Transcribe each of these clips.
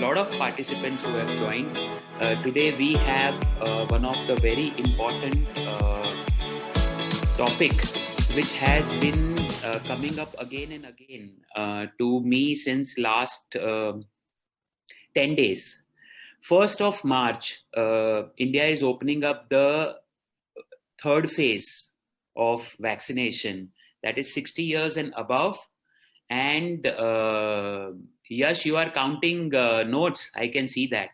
lot of participants who have joined. Today we have one of the very important topic which has been coming up again and again to me since last 10 days. 1st of March, India is opening up the third phase of vaccination, that is 60 years and above. And Yash, you are counting notes. I can see that.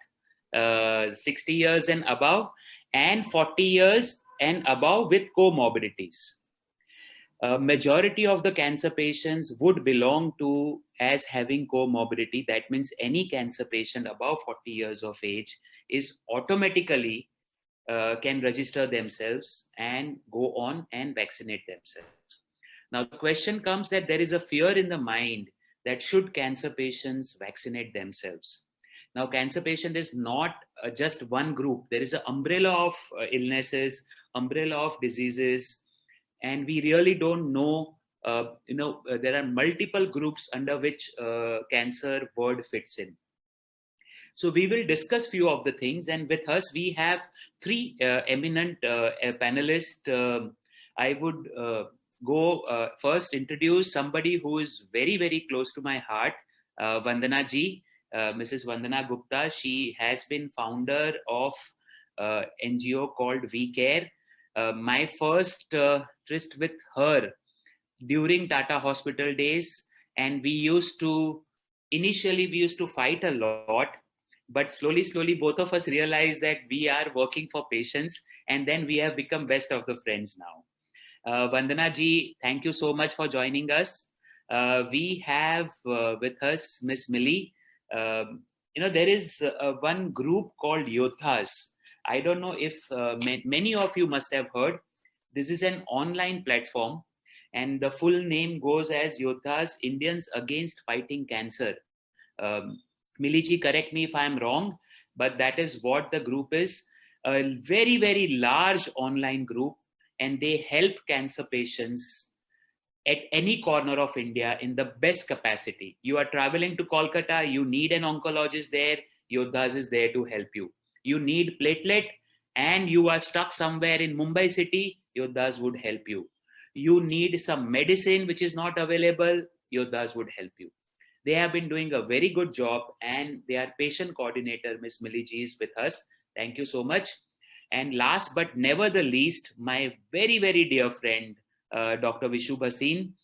60 years and above and 40 years and above with comorbidities. Majority of the cancer patients would belong to as having comorbidity. That means any cancer patient above 40 years of age is automatically can register themselves and go on and vaccinate themselves. Now, the question comes that there is a fear in the mind that should cancer patients vaccinate themselves? Now, cancer patient is not just one group. There is an umbrella of illnesses, umbrella of diseases, and we really don't know. There are multiple groups under which cancer word fits in. So we will discuss few of the things, and with us we have three eminent panelists. I would go first introduce somebody who is very, very close to my heart, Vandana ji, Mrs. Vandana Gupta. She has been founder of NGO called We Care. My first tryst with her during Tata Hospital days, and initially we used to fight a lot, but slowly both of us realized that we are working for patients, and then we have become best of the friends now. Vandana ji, thank you so much for joining us. We have with us Miss Millie. There is one group called Yodhas. I don't know if many of you must have heard. This is an online platform, and the full name goes as Yodhas Indians Against Fighting Cancer. Millie ji, correct me if I'm wrong, but that is what the group is. A very, very large online group, and they help cancer patients at any corner of India in the best capacity. You are traveling to Kolkata, you need an oncologist there, Yodhas is there to help you. You need platelet and you are stuck somewhere in Mumbai city, Yodhas would help you. You need some medicine which is not available, Yodhas would help you. They have been doing a very good job, and their patient coordinator, Miss Millie ji, is with us. Thank you so much. And last but never the least, my very, very dear friend, Dr. Vishu Bhasin.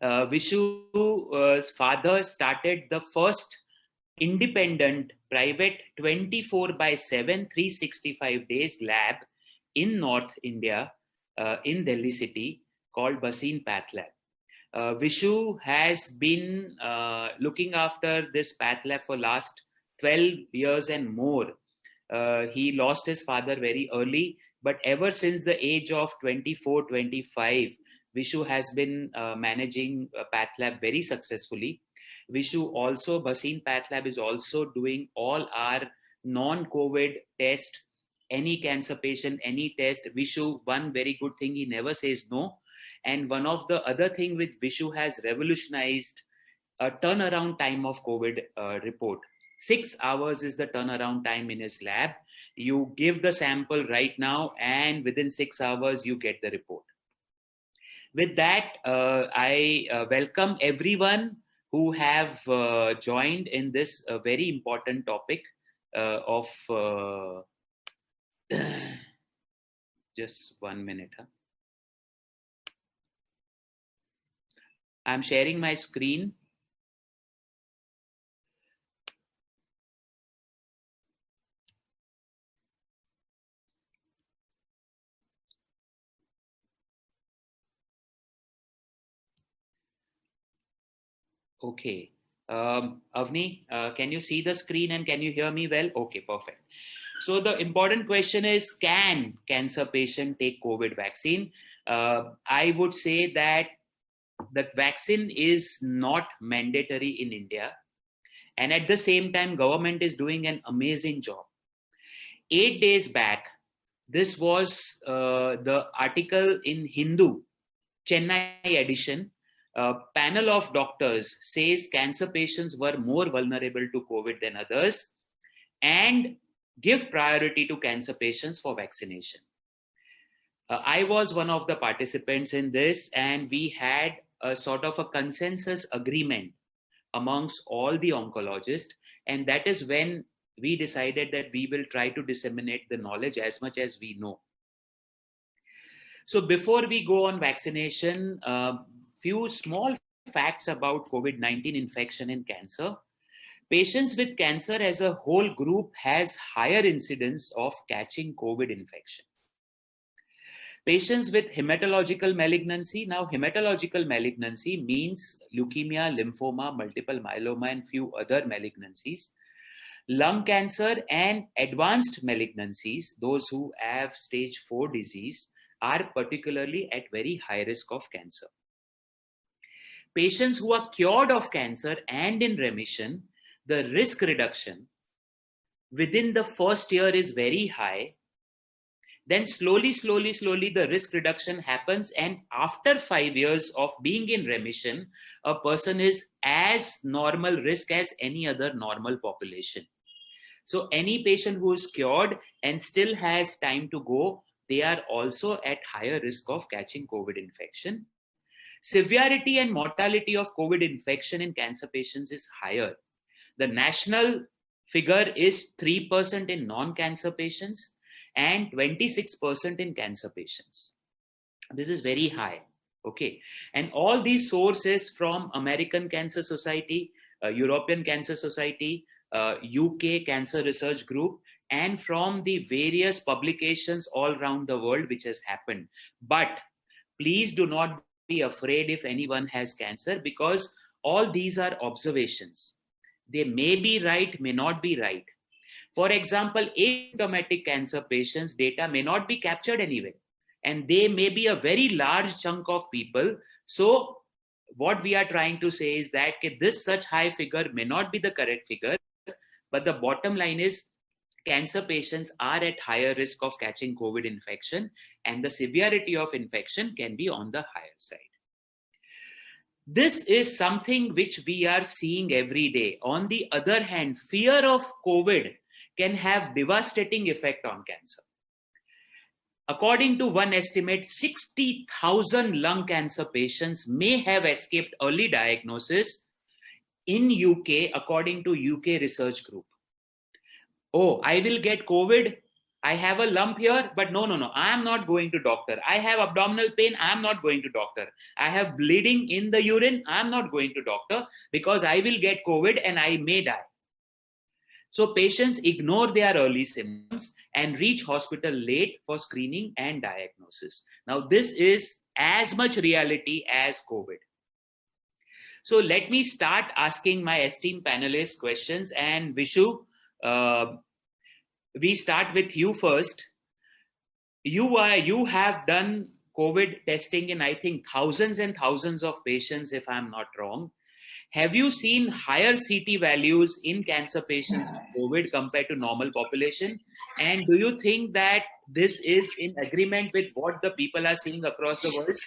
Vishu's father started the first independent private 24/7, 365 days lab in North India, in Delhi city, called Bhasin Path Lab. Vishu has been looking after this path lab for last 12 years and more. He lost his father very early, but ever since the age of 24, 25, Vishu has been managing Path Lab very successfully. Bhasin Path Lab is also doing all our non-COVID test, any cancer patient, any test. Vishu, one very good thing, he never says no. And one of the other thing with Vishu has revolutionized a turnaround time of COVID report. 6 hours is the turnaround time in his lab. You give the sample right now, and within 6 hours, you get the report. With that, I welcome everyone who have joined in this very important topic of just 1 minute. I'm sharing my screen. Okay. Avni, can you see the screen and can you hear me well? Okay, perfect. So the important question is, can cancer patient take COVID vaccine? I would say that the vaccine is not mandatory in India. And at the same time, government is doing an amazing job. 8 days back, this was the article in Hindu, Chennai edition. a panel of doctors says cancer patients were more vulnerable to COVID than others and give priority to cancer patients for vaccination. I was one of the participants in this, and we had a sort of a consensus agreement amongst all the oncologists. And that is when we decided that we will try to disseminate the knowledge as much as we know. So before we go on vaccination, few small facts about COVID-19 infection and cancer. Patients with cancer as a whole group has higher incidence of catching COVID infection. Patients with hematological malignancy. Now, hematological malignancy means leukemia, lymphoma, multiple myeloma, and few other malignancies. Lung cancer and advanced malignancies, those who have stage 4 disease, are particularly at very high risk of cancer. Patients who are cured of cancer and in remission, the risk reduction within the first year is very high. Then slowly, the risk reduction happens. And after 5 years of being in remission, a person is as normal risk as any other normal population. So any patient who is cured and still has time to go, they are also at higher risk of catching COVID infection. Severity and mortality of COVID infection in cancer patients is higher. The national figure is 3% in non-cancer patients and 26% in cancer patients. This is very high. Okay. And all these sources from American Cancer Society, European Cancer Society, UK Cancer Research Group, and from the various publications all around the world which has happened. But please do not be afraid if anyone has cancer, because all these are observations. They may be right, may not be right. For example, asymptomatic cancer patients' data may not be captured anyway, and they may be a very large chunk of people. So what we are trying to say is that this such high figure may not be the correct figure, but the bottom line is cancer patients are at higher risk of catching COVID infection, and the severity of infection can be on the higher side. This is something which we are seeing every day. On the other hand, fear of COVID can have devastating effect on cancer. According to one estimate, 60,000 lung cancer patients may have escaped early diagnosis in UK, according to UK Research Group. Oh, I will get COVID. I have a lump here, but no, I am not going to doctor. I have abdominal pain. I am not going to doctor. I have bleeding in the urine. I am not going to doctor because I will get COVID and I may die. So patients ignore their early symptoms and reach hospital late for screening and diagnosis. Now, this is as much reality as COVID. So let me start asking my esteemed panelists questions. And Vishu, we start with you first. You have done COVID testing in, I think, thousands and thousands of patients, if I'm not wrong. Have you seen higher CT values in cancer patients with COVID compared to normal population? And do you think that this is in agreement with what the people are seeing across the world?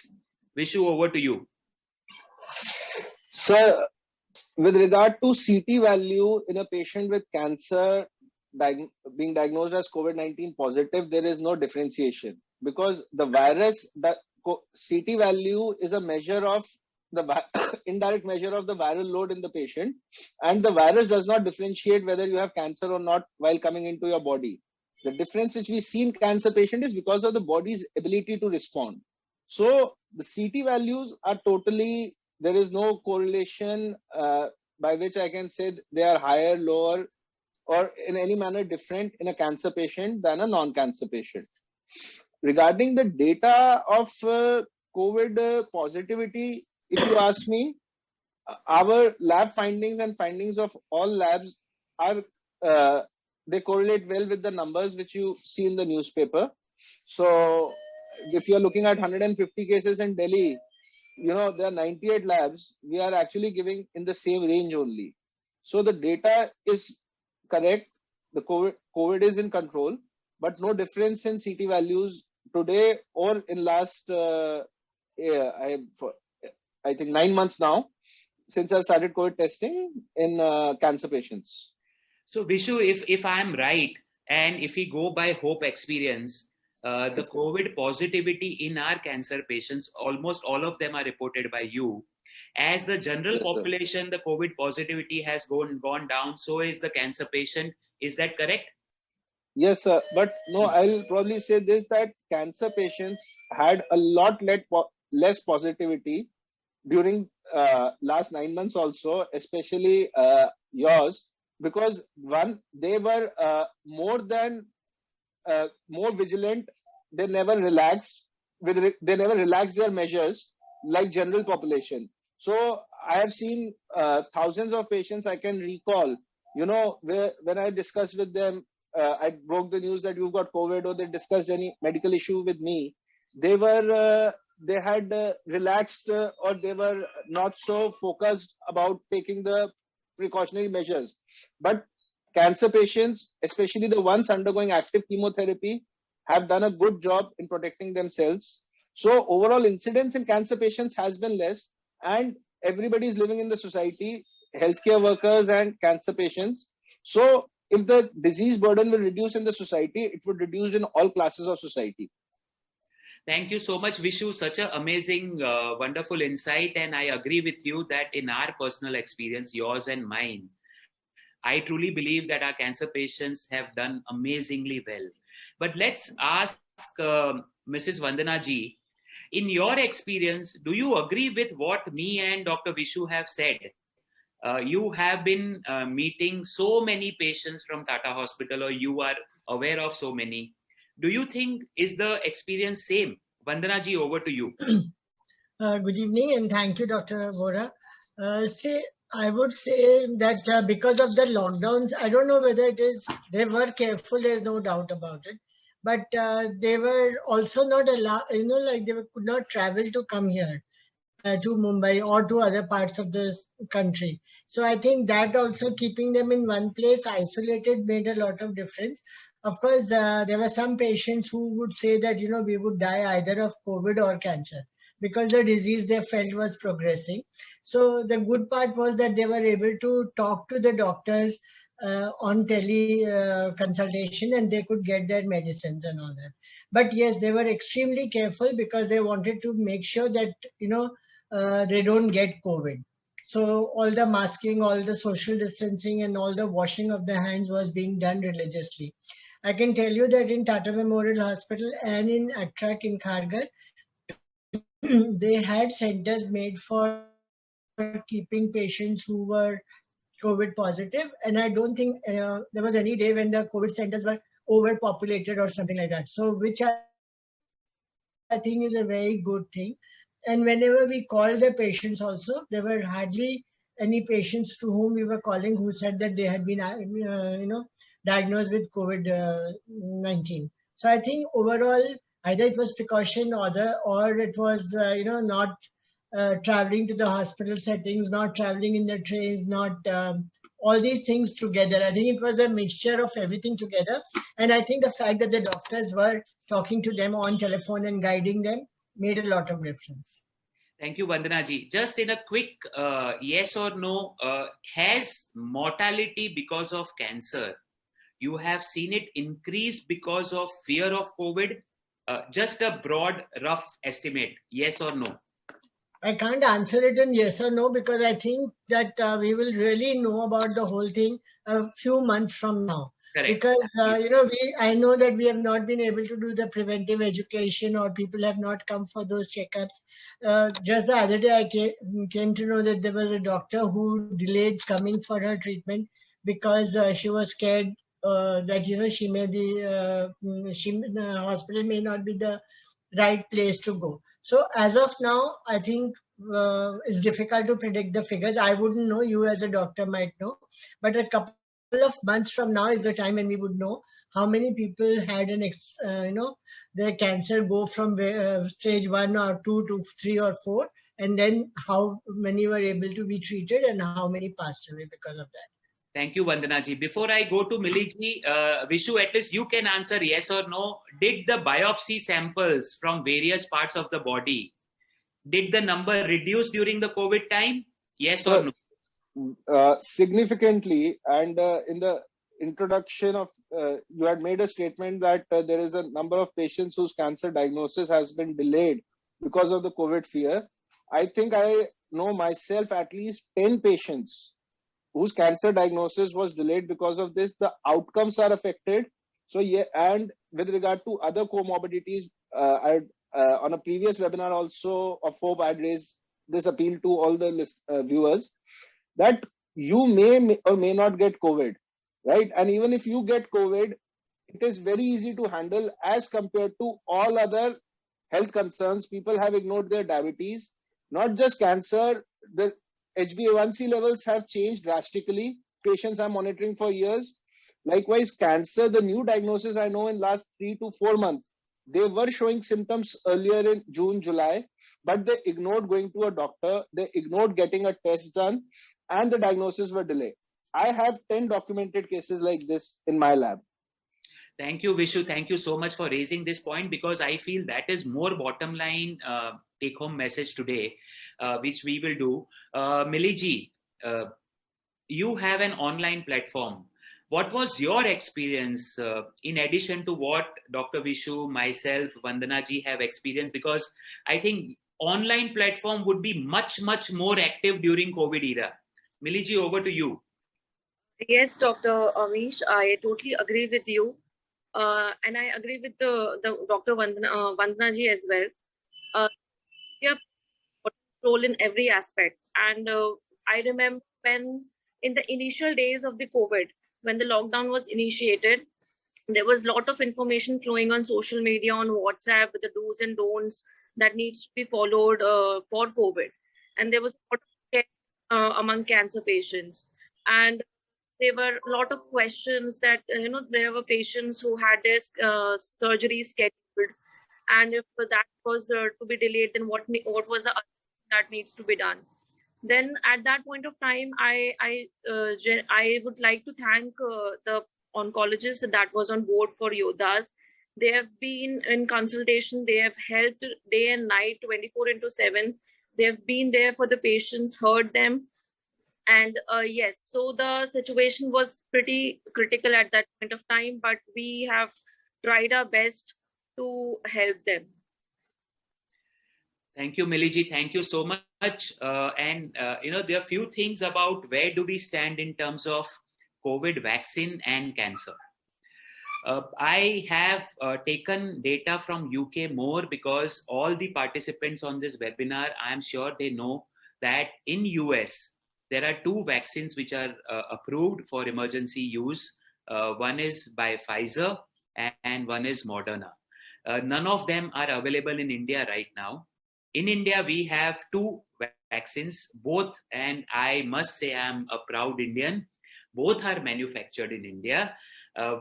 Vishu, over to you. Sir, with regard to CT value in a patient with cancer being diagnosed as COVID-19 positive, there is no differentiation, because the virus, the CT value is a measure of the indirect measure of the viral load in the patient, and the virus does not differentiate whether you have cancer or not while coming into your body. The difference which we see in cancer patient is because of the body's ability to respond. So the CT values are totally, there is no correlation by which I can say they are higher, lower, or in any manner different in a cancer patient than a non-cancer patient. Regarding the data of COVID positivity, if you ask me, our lab findings and findings of all labs are, they correlate well with the numbers which you see in the newspaper. So if you're looking at 150 cases in Delhi, you know, there are 98 labs. We are actually giving in the same range only. So the data is correct. The COVID is in control, but no difference in CT values today or in last I think 9 months now since I started COVID testing in cancer patients. So Vishu, if I'm right, and if we go by Hope experience, the COVID positivity in our cancer patients, almost all of them are reported by you. As the general population, the COVID positivity has gone down, so is the cancer patient. Is that correct? Yes, sir. But no, I'll probably say this, that cancer patients had a lot less positivity during last 9 months also, especially yours, because one, they were more vigilant. They never relaxed they never relaxed their measures like general population. So I have seen thousands of patients I can recall, when I discussed with them, I broke the news that you've got COVID, or they discussed any medical issue with me. They had relaxed, or they were not so focused about taking the precautionary measures. But cancer patients, especially the ones undergoing active chemotherapy, have done a good job in protecting themselves. So overall incidence in cancer patients has been less, and everybody is living in the society, healthcare workers and cancer patients. So if the disease burden will reduce in the society, it would reduce in all classes of society. Thank you so much, Vishu. Such an amazing, wonderful insight. And I agree with you that in our personal experience, yours and mine, I truly believe that our cancer patients have done amazingly well. But let's ask Mrs. Vandana ji, in your experience, do you agree with what me and Dr. Vishu have said? You have been meeting so many patients from Tata Hospital, or you are aware of so many. Do you think is the experience same? Vandana ji, over to you. Good evening, and thank you, Dr. Vora. I would say that because of the lockdowns, I don't know whether it is, they were careful, there's no doubt about it. But they were also not allowed, they could not travel to come here to Mumbai or to other parts of the country. So I think that also keeping them in one place, isolated, made a lot of difference. Of course, there were some patients who would say that, we would die either of COVID or cancer, because the disease they felt was progressing. So the good part was that they were able to talk to the doctors on tele consultation, and they could get their medicines and all that. But yes, they were extremely careful because they wanted to make sure that, they don't get COVID. So all the masking, all the social distancing, and all the washing of the hands was being done religiously. I can tell you that in Tata Memorial Hospital and in Attrac in Kharghar, they had centers made for keeping patients who were COVID positive. And I don't think there was any day when the COVID centers were overpopulated or something like that. So which I think is a very good thing. And whenever we called the patients also, there were hardly any patients to whom we were calling who said that they had been, diagnosed with COVID-19. So I think overall, either it was precaution or it was, not traveling to the hospital settings, not traveling in the trains, not all these things together. I think it was a mixture of everything together. And I think the fact that the doctors were talking to them on telephone and guiding them made a lot of difference. Thank you, Vandana ji. Just in a quick yes or no, has mortality because of cancer, you have seen it increase because of fear of COVID? Just a broad, rough estimate, yes or no? I can't answer it in yes or no, because I think that we will really know about the whole thing a few months from now. Correct. Because, I know that we have not been able to do the preventive education, or people have not come for those checkups. Just the other day, I came to know that there was a doctor who delayed coming for her treatment because she was scared that, she may be, the hospital may not be the right place to go. So as of now, I think it's difficult to predict the figures. I wouldn't know, you as a doctor might know, but a couple of months from now is the time when we would know how many people had their cancer go from stage 1 or 2 to 3 or 4, and then how many were able to be treated and how many passed away because of that. Thank you, Vandana ji. Before I go to Millie ji, Vishu, at least you can answer yes or no. Did the biopsy samples from various parts of the body Did the number reduce during the COVID time? Yes or no? Significantly. And in the introduction of, you had made a statement that there is a number of patients whose cancer diagnosis has been delayed because of the COVID fear. I think I know myself at least 10 patients whose cancer diagnosis was delayed because of this. The outcomes are affected. So yeah, and with regard to other comorbidities, on a previous webinar also of Hope, I'd raised this appeal to all the viewers that you may or may not get COVID, right? And even if you get COVID, it is very easy to handle as compared to all other health concerns. People have ignored their diabetes, not just cancer. The HbA1c levels have changed drastically. Patients are monitoring for years. Likewise, cancer, the new diagnosis I know in last 3 to 4 months, they were showing symptoms earlier in June, July, but they ignored going to a doctor. They ignored getting a test done, and the diagnosis were delayed. I have 10 documented cases like this in my lab. Thank you, Vishu. Thank you so much for raising this point, because I feel that is more bottom line take home message today, which we will do. Millie, you have an online platform. What was your experience in addition to what Dr. Vishu, myself, Vandana ji have experienced? Because I think online platform would be much, much more active during COVID era. Millie ji, over to you. Yes, Dr. Amish, I totally agree with you. And I agree with the Dr. Vandana ji as well. We have role in every aspect. And I remember when in the initial days of the COVID, when the lockdown was initiated, there was a lot of information flowing on social media, on WhatsApp, with the do's and don'ts that needs to be followed for COVID. And there was a lot of care among cancer patients. And there were a lot of questions that, there were patients who had their surgery scheduled. And if that was to be delayed, then what was the other thing that needs to be done? Then at that point of time, I would like to thank the oncologist that was on board for Yodhas. They have been in consultation. They have helped day and night, 24/7. They have been there for the patients, heard them. And yes, so the situation was pretty critical at that point of time, but we have tried our best to help them. Thank you, Millie ji. Thank you so much. There are a few things about where do we stand in terms of COVID vaccine and cancer. I have taken data from UK more because all the participants on this webinar, I am sure they know that in US, there are 2 vaccines which are approved for emergency use. One is by Pfizer and one is Moderna. None of them are available in India right now. In India, we have 2 vaccines, both, and I must say I'm a proud Indian. Both are manufactured in India.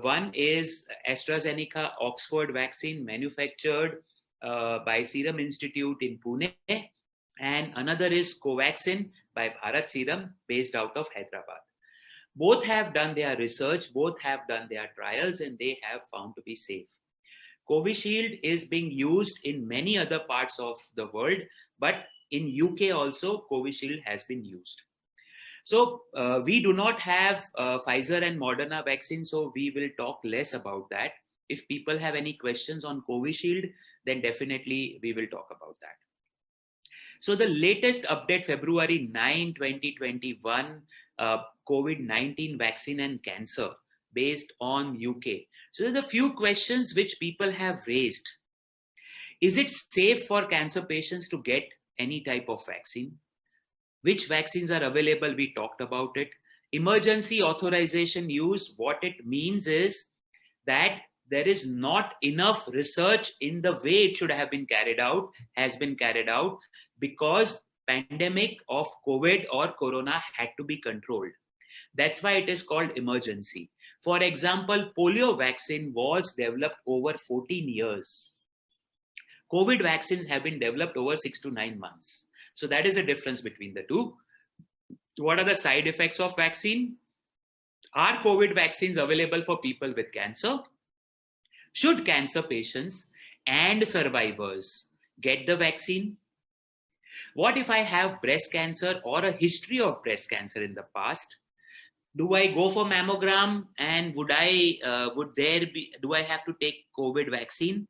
One is AstraZeneca Oxford vaccine, manufactured by Serum Institute in Pune, and another is Covaxin by Bharat Serum, based out of Hyderabad. Both have done their research, both have done their trials, and they have found to be safe. Covishield is being used in many other parts of the world, but in UK also Covishield has been used. So we do not have Pfizer and Moderna vaccine, so we will talk less about that. If people have any questions on Covishield, then definitely we will talk about that. So the latest update, February 9, 2021, COVID-19 vaccine and cancer, based on UK. So there are a few questions which people have raised. Is it safe for cancer patients to get any type of vaccine? Which vaccines are available? We talked about it. Emergency authorization use, what it means is that there is not enough research in the way it should have been carried out, has been carried out, because pandemic of COVID or Corona had to be controlled. That's why it is called emergency. For example, polio vaccine was developed over 14 years. COVID vaccines have been developed over 6 to 9 months. So that is the difference between the two. What are the side effects of vaccine? Are COVID vaccines available for people with cancer? Should cancer patients and survivors get the vaccine? What if I have breast cancer or a history of breast cancer in the past? Do I go for mammogram, and do I have to take COVID vaccine?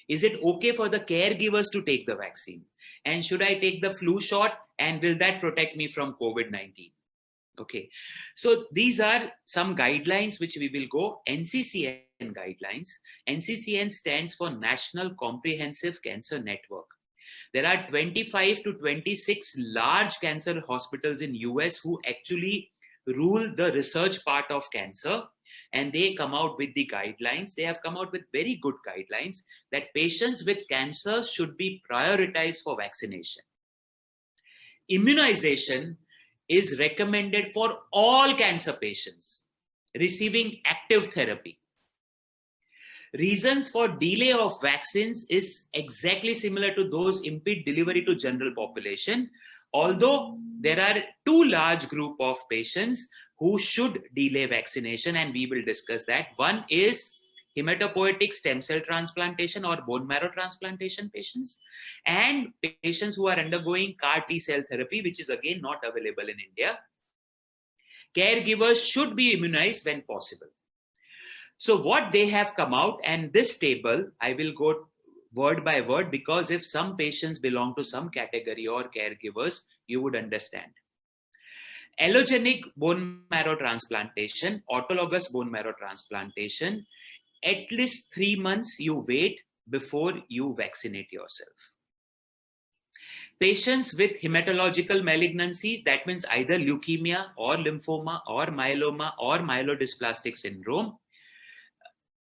Is it okay for the caregivers to take the vaccine? And should I take the flu shot, and will that protect me from COVID-19? Okay, so these are some guidelines which we will go. NCCN guidelines. NCCN stands for National Comprehensive Cancer Network. There are 25 to 26 large cancer hospitals in US who actually rule the research part of cancer, and they come out with the guidelines. They have come out with very good guidelines that patients with cancer should be prioritized for vaccination. Immunization is recommended for all cancer patients receiving active therapy. Reasons for delay of vaccines is exactly similar to those impede delivery to general population, although there are two large group of patients who should delay vaccination, and we will discuss that. One is hematopoietic stem cell transplantation or bone marrow transplantation patients, and patients who are undergoing CAR T-cell therapy, which is again not available in India. Caregivers should be immunized when possible. So what they have come out, and this table, I will go word by word, because if some patients belong to some category or caregivers, you would understand. Allogenic bone marrow transplantation, autologous bone marrow transplantation, at least 3 months you wait before you vaccinate yourself. Patients with hematological malignancies, that means either leukemia or lymphoma or myeloma or myelodysplastic syndrome,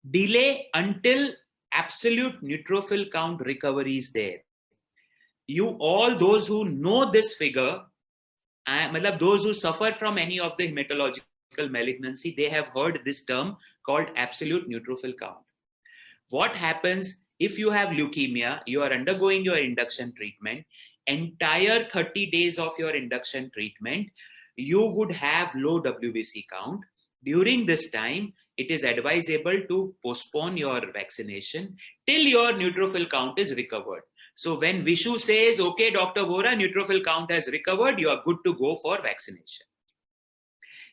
delay until absolute neutrophil count recovery is there. You all, those who know this figure, those who suffer from any of the hematological malignancy, they have heard this term called absolute neutrophil count. What happens if you have leukemia, you are undergoing your induction treatment, entire 30 days of your induction treatment, you would have low WBC count. During this time, it is advisable to postpone your vaccination till your neutrophil count is recovered. So when Vishu says, okay, Dr. Vora, neutrophil count has recovered, you are good to go for vaccination.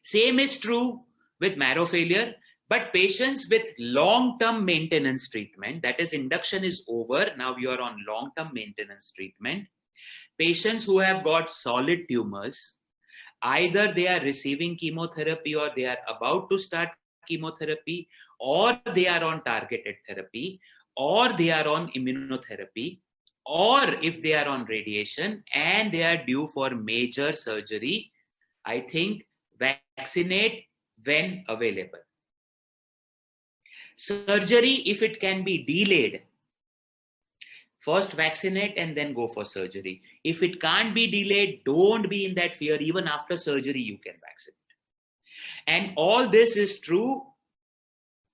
Same is true with marrow failure, but patients with long-term maintenance treatment, that is induction is over, now you are on long-term maintenance treatment. Patients who have got solid tumors, either they are receiving chemotherapy or they are about to start chemotherapy, or they are on targeted therapy, or they are on immunotherapy, or if they are on radiation and they are due for major surgery, I think vaccinate when available. Surgery, if it can be delayed, first vaccinate and then go for surgery. If it can't be delayed, don't be in that fear. Even after surgery, you can vaccinate. And all this is true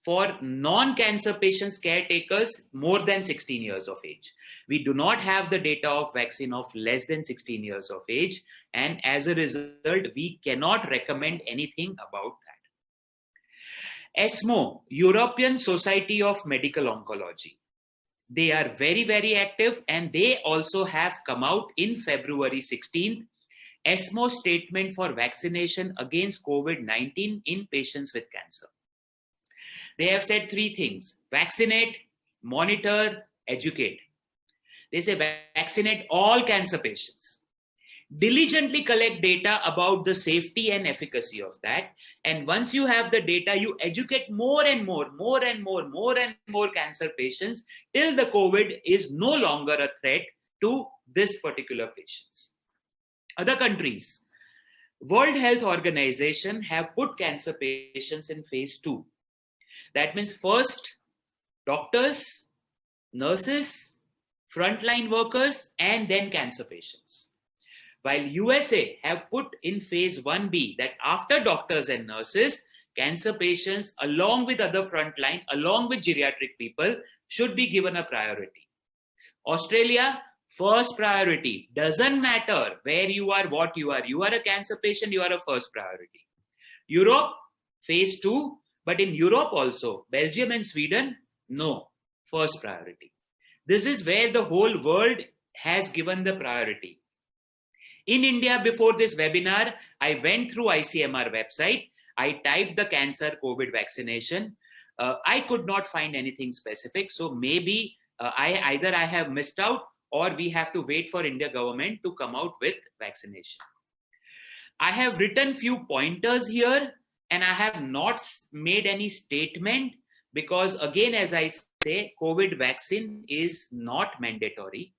for non-cancer patients, caretakers more than 16 years of age. We do not have the data of vaccine of less than 16 years of age. And as a result, we cannot recommend anything about that. ESMO, European Society of Medical Oncology. They are very, very active, and they also have come out in February 16th, ESMO statement for vaccination against COVID-19 in patients with cancer. They have said 3 things: vaccinate, monitor, educate. They say vaccinate all cancer patients. Diligently collect data about the safety and efficacy of that. And once you have the data, you educate more and more cancer patients till the COVID is no longer a threat to this particular patients. Other countries, World Health Organization have put cancer patients in phase 2. That means first doctors, nurses, frontline workers, and then cancer patients. While USA have put in phase 1B that after doctors and nurses, cancer patients along with other frontline, along with geriatric people should be given a priority. Australia, first priority. Doesn't matter where you are, what you are. You are a cancer patient, you are a first priority. Europe, phase 2. But in Europe also, Belgium and Sweden, no, first priority. This is where the whole world has given the priority. In India, before this webinar, I went through ICMR website. I typed the cancer COVID vaccination. I could not find anything specific. So maybe I have missed out, or we have to wait for India government to come out with vaccination. I have written few pointers here, and I have not made any statement because, again, as I say, COVID vaccine is not mandatory.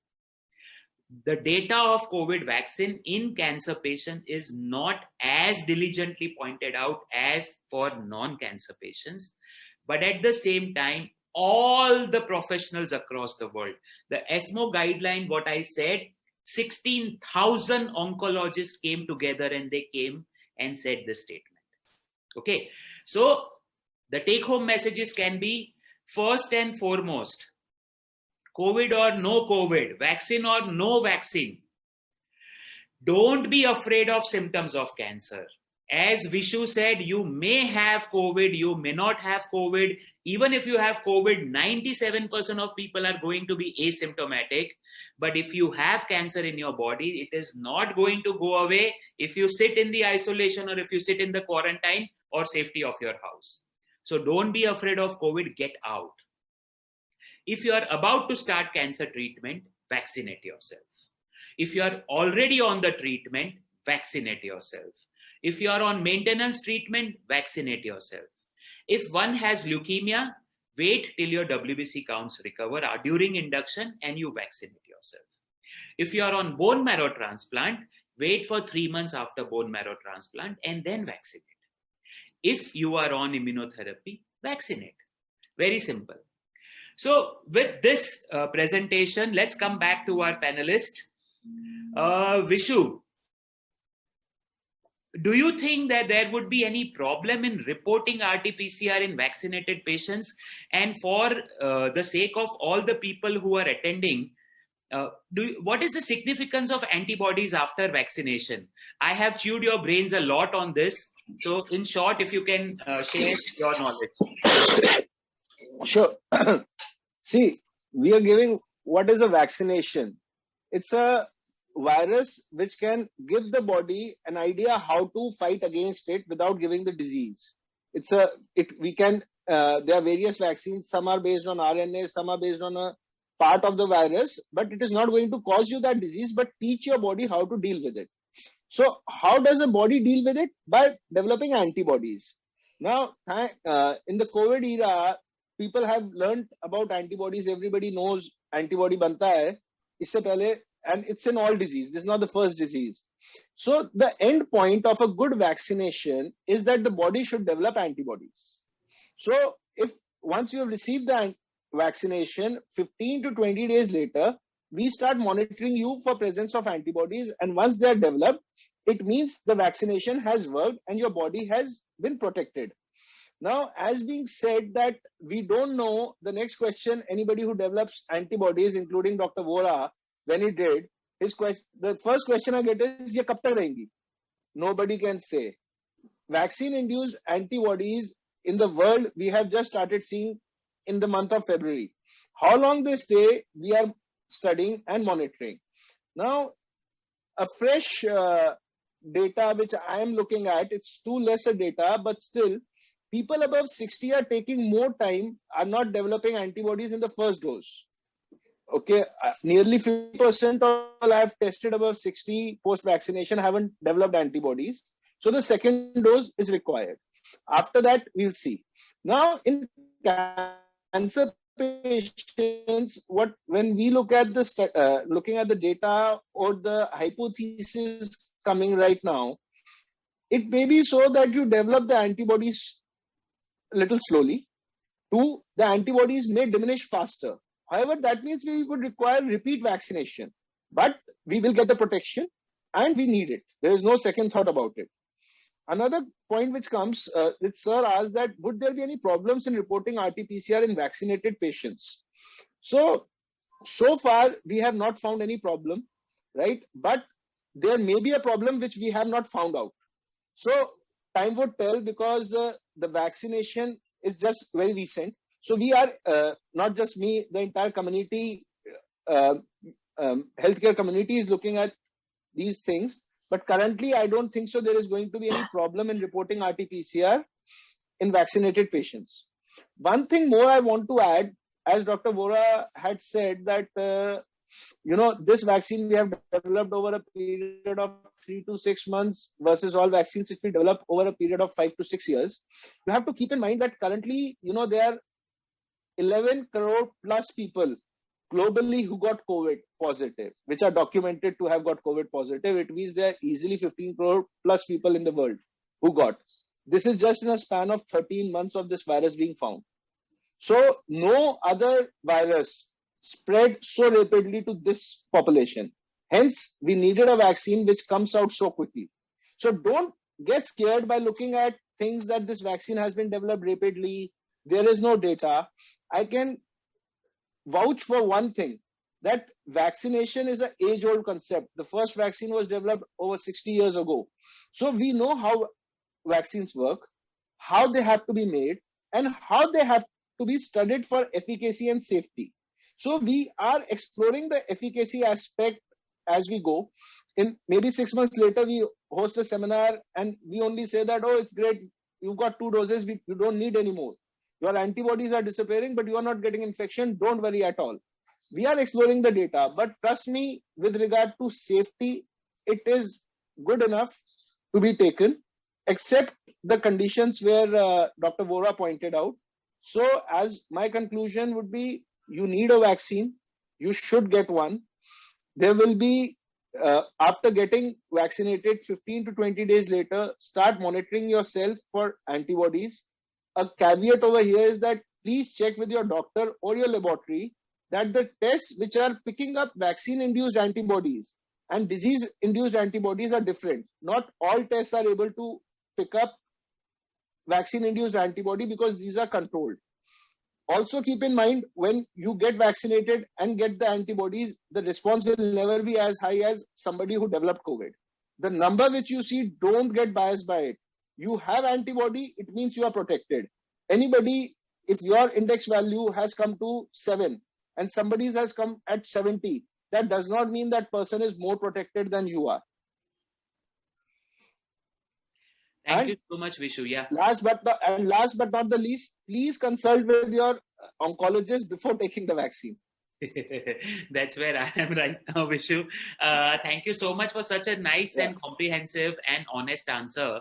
The data of COVID vaccine in cancer patients is not as diligently pointed out as for non-cancer patients. But at the same time, all the professionals across the world, the ESMO guideline, what I said, 16,000 oncologists came together and they came and said this statement. Okay, so the take-home messages can be, first and foremost, COVID or no COVID, vaccine or no vaccine, don't be afraid of symptoms of cancer. As Vishu said, you may have COVID, you may not have COVID. Even if you have COVID, 97% of people are going to be asymptomatic. But if you have cancer in your body, it is not going to go away if you sit in the isolation or if you sit in the quarantine or safety of your house. So don't be afraid of COVID, get out. If you are about to start cancer treatment, vaccinate yourself. If you are already on the treatment, vaccinate yourself. If you are on maintenance treatment, vaccinate yourself. If one has leukemia, wait till your WBC counts recover during induction and you vaccinate yourself. If you are on bone marrow transplant, wait for 3 months after bone marrow transplant and then vaccinate. If you are on immunotherapy, vaccinate. Very simple. So with this presentation, let's come back to our panelist. Vishu, do you think that there would be any problem in reporting RT-PCR in vaccinated patients? And for the sake of all the people who are attending, what is the significance of antibodies after vaccination? I have chewed your brains a lot on this. So in short, if you can share your knowledge. Sure. See, we are giving what is a vaccination. It's a virus which can give the body an idea how to fight against it without giving the disease. There are various vaccines. Some are based on RNA, some are based on a part of the virus, but it is not going to cause you that disease, but teach your body how to deal with it. So how does the body deal with it? By developing antibodies. Now, in the COVID era, people have learned about antibodies. Everybody knows antibody banta hai. Isse pehle, and it's in all disease. This is not the first disease. So the end point of a good vaccination is that the body should develop antibodies. So if once you have received the vaccination, 15 to 20 days later, we start monitoring you for presence of antibodies. And once they are developed, it means the vaccination has worked and your body has been protected. Now, as being said that we don't know the next question, anybody who develops antibodies, including Dr. Vora, when he did, the first question I get is, ye kab tak rahengi? Nobody can say. Vaccine-induced antibodies in the world, we have just started seeing in the month of February. How long they stay, we are studying and monitoring. Now, a fresh data which I am looking at, it's too less a data, but still, people above 60 are taking more time, are not developing antibodies in the first dose. Okay, nearly 50% of all I have tested above 60 post-vaccination haven't developed antibodies. So the second dose is required. After that, we'll see. Now, in cancer patients, when we look at the looking at the data or the hypothesis coming right now, it may be so that you develop the antibodies a little slowly. Two, the antibodies may diminish faster. However, that means we would require repeat vaccination, but we will get the protection and we need it. There is no second thought about it. Another point which comes, which sir asked, that would there be any problems in reporting RT-PCR in vaccinated patients? So far we have not found any problem, right? But there may be a problem which we have not found out. So time would tell, because the vaccination is just very recent. So we are, not just me, the entire community healthcare community is looking at these things. But currently, I don't think so there is going to be any problem in reporting RT-PCR in vaccinated patients. One thing more I want to add, as Dr. Vora had said, that this vaccine we have developed over a period of 3 to 6 months versus all vaccines which we develop over a period of 5 to 6 years. You have to keep in mind that currently, there are 11 crore plus people globally who got COVID positive, which are documented to have got COVID positive. It means there are easily 15 crore plus people in the world who got. This is just in a span of 13 months of this virus being found. So no other virus spread so rapidly to this population. Hence, we needed a vaccine which comes out so quickly. So don't get scared by looking at things that this vaccine has been developed rapidly. There is no data. I can vouch for one thing, that vaccination is an age-old concept. The first vaccine was developed over 60 years ago. So we know how vaccines work, how they have to be made, and how they have to be studied for efficacy and safety. So we are exploring the efficacy aspect as we go. In maybe 6 months later, we host a seminar and we only say that, oh, it's great, you've got 2 doses, you don't need any more. Your antibodies are disappearing, but you are not getting infection. Don't worry at all. We are exploring the data, but trust me, with regard to safety, it is good enough to be taken, except the conditions where Dr. Vora pointed out. So as my conclusion would be, you need a vaccine. You should get one. There will be, after getting vaccinated, 15 to 20 days later, start monitoring yourself for antibodies. A caveat over here is that please check with your doctor or your laboratory that the tests which are picking up vaccine-induced antibodies and disease-induced antibodies are different. Not all tests are able to pick up vaccine-induced antibody because these are controlled. Also keep in mind, when you get vaccinated and get the antibodies, the response will never be as high as somebody who developed COVID. The number which you see, don't get biased by it. You have antibody, it means you are protected. Anybody, if your index value has come to 7 and somebody's has come at 70, that does not mean that person is more protected than you are. Thank you so much, Vishu. Yeah. Last but not the least, please consult with your oncologist before taking the vaccine. That's where I am right now, Vishu. Thank you so much for such a nice and comprehensive and honest answer.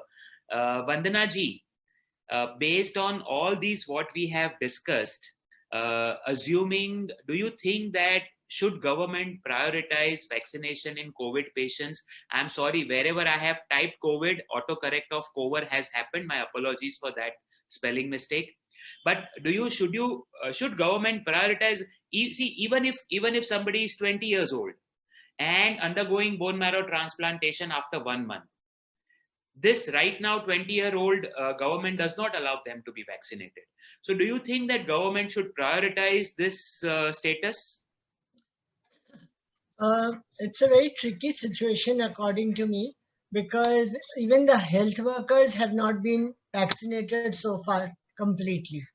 Vandana ji, based on all these what we have discussed, assuming, do you think that should government prioritize vaccination in COVID patients? I'm sorry, wherever I have typed COVID, autocorrect of COVID has happened. My apologies for that spelling mistake. But should government prioritize? See, even if somebody is 20 years old and undergoing bone marrow transplantation after 1 month, this right now 20-year-old government does not allow them to be vaccinated. So do you think that government should prioritize this status? It's a very tricky situation according to me, because even the health workers have not been vaccinated so far completely.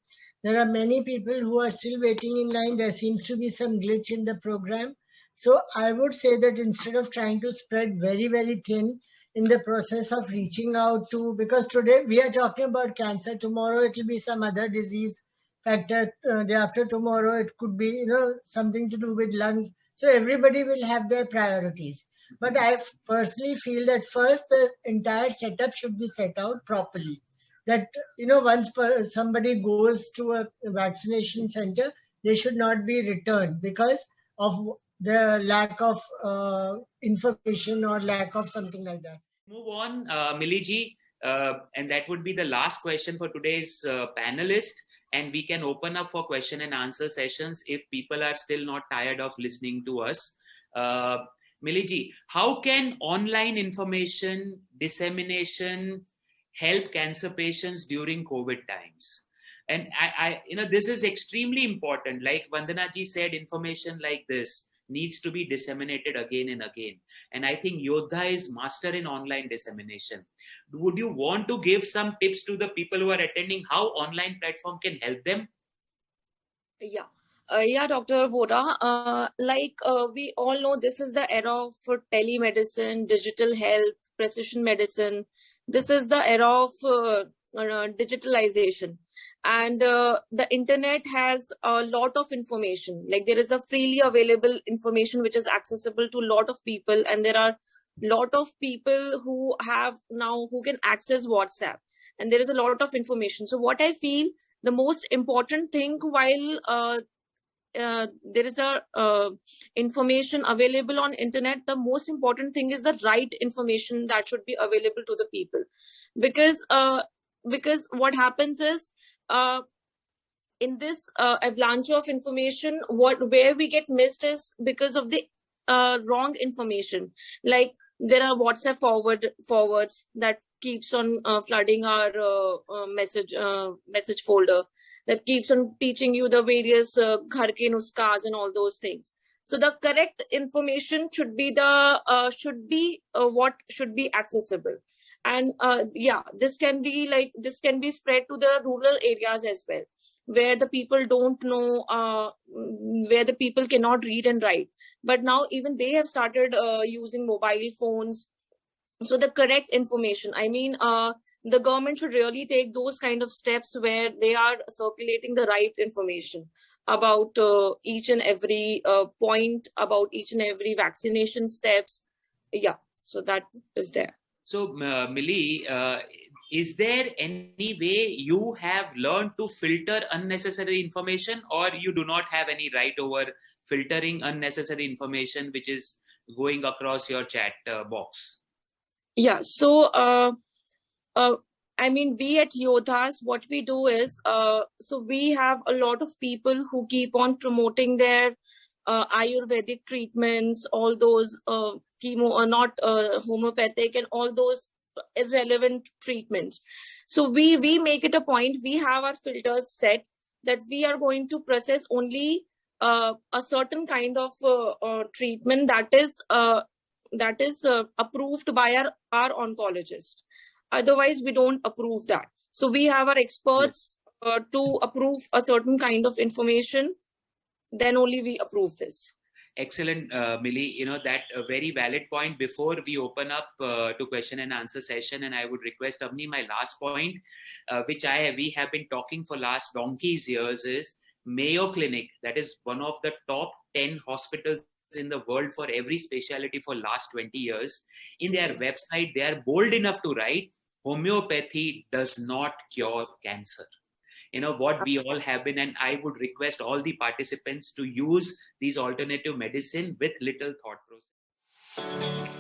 There are many people who are still waiting in line. There seems to be some glitch in the program. So I would say that instead of trying to spread very, very thin in the process of reaching out to, because today we are talking about cancer, tomorrow it will be some other disease factor, day after tomorrow it could be, something to do with lungs. So everybody will have their priorities. But I personally feel that first the entire setup should be set out properly. That, once somebody goes to a vaccination center, they should not be returned because of the lack of information or lack of something like that. Move on, Millie, and that would be the last question for today's panelist. And we can open up for question and answer sessions if people are still not tired of listening to us. Millie, how can online information dissemination help cancer patients during COVID times? And this is extremely important. Like Vandana ji said, information like this needs to be disseminated again and again. And I think Yodha is master in online dissemination. Would you want to give some tips to the people who are attending how online platform can help them? Yeah. Yeah, Dr. Vora, we all know, this is the era of telemedicine, digital health, precision medicine. This is the era of digitalization. And the internet has a lot of information. Like, there is a freely available information which is accessible to a lot of people. And there are lot of people who can access WhatsApp. And there is a lot of information. So what I feel, the most important thing while there is information available on internet, the most important thing is the right information that should be available to the people, because what happens is, in this avalanche of information, where we get missed is because of the wrong information. Like, there are WhatsApp forwards that keeps on flooding our message folder, that keeps on teaching you the various ghar ke nuskas and all those things. So the correct information should be what should be accessible. And this can be spread to the rural areas as well, where the people don't know, where the people cannot read and write. But now even they have started using mobile phones. So the correct information, the government should really take those kind of steps where they are circulating the right information about each and every point, about each and every vaccination steps. Yeah, so that is there. So, Millie, is there any way you have learned to filter unnecessary information, or you do not have any right over filtering unnecessary information which is going across your chat box? Yeah, so we at Yodhas, what we do is, so we have a lot of people who keep on promoting their Ayurvedic treatments, all those chemo or not homeopathic, and all those irrelevant treatments. So we make it a point, we have our filters set, that we are going to process only a certain kind of treatment that is approved by our oncologist. Otherwise, we don't approve that. So we have our experts to approve a certain kind of information. Then only we approve this. Excellent, Millie. That a very valid point. Before we open up to question and answer session, and I would request, Avni, my last point, which we have been talking for last donkey's years, is Mayo Clinic. That is one of the top 10 hospitals in the world for every specialty for last 20 years. In their website, they are bold enough to write, homeopathy does not cure cancer. What we all have been, and I would request all the participants to use these alternative medicine with little thought process.